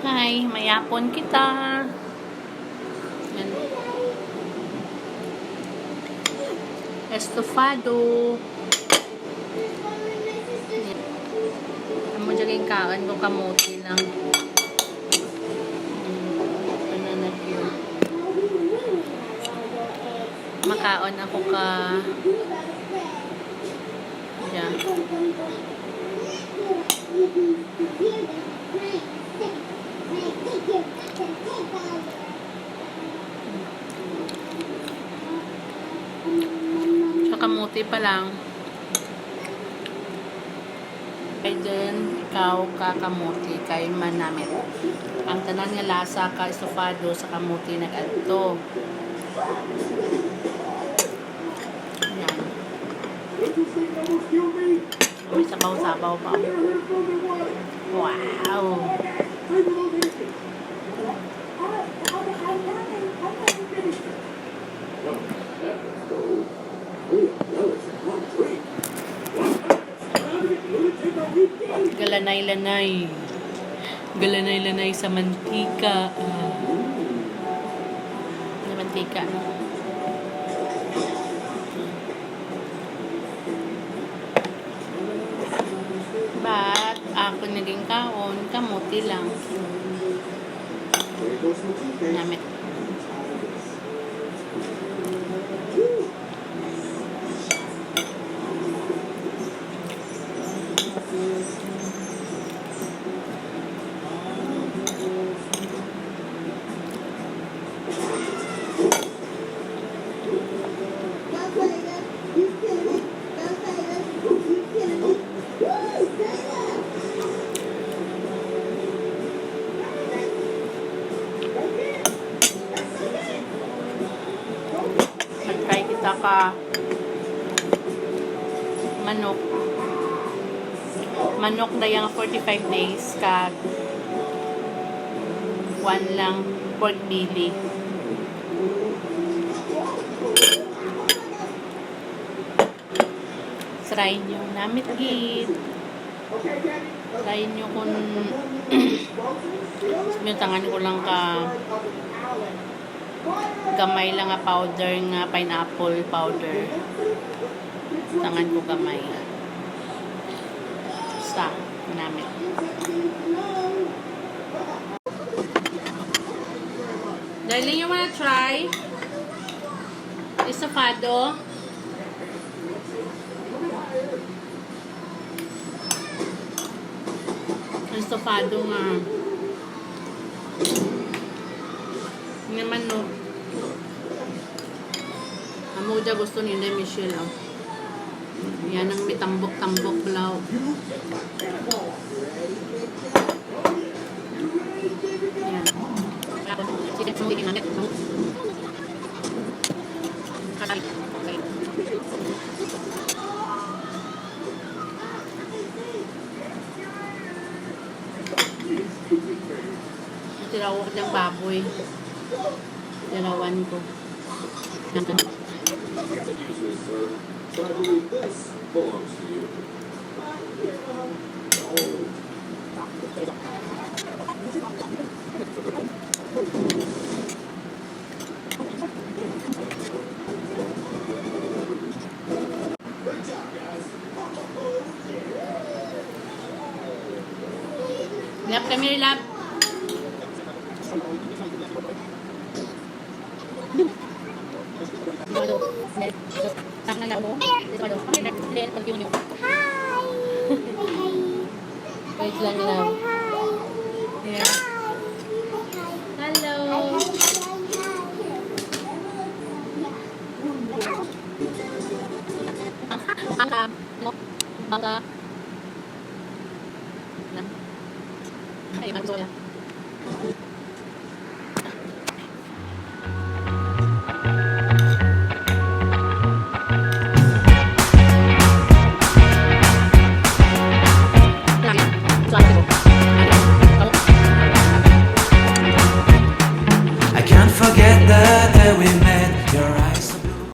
Hi, mayapon kita. Yan. Estofado. Yan. Amo dyan kaan ko kamuti lang. Banana cue. Makaon ako ka dyan. Sa kamuti pa lang. Kaya dyan, ikaw kakamuti, kay manamit. Ang tanan nga lasa ka estofado sa kamuti nag-adto. Yan. May sabaw-sabaw pa. Wow! Galanay-lanay. Galanay-lanay sa mantika. Sa mantika. Ba't ako naging kaon, kamuti lang. Namit. Mag-try kita ka manok na yung 45 days ka 1 lang pork belly. Try nyo namit gid. Try nyo kung yung tangan ko lang ka gamay lang nga powder nga pineapple powder. Tangan ko gamay. Sa namit. Darling, you wanna try? Estofado. Estofado nga. Naman no. Amo dya gusto ni Michelle. Oh. Yan ang mitambok-tambok blaw. Yan. Tirawak ng baboy. Tirawan ko. So I believe this belongs to you. Great job, guys. Lap kami, lap. Wait lang lang. Yeah. Hello. Baka. Ay, magsoya.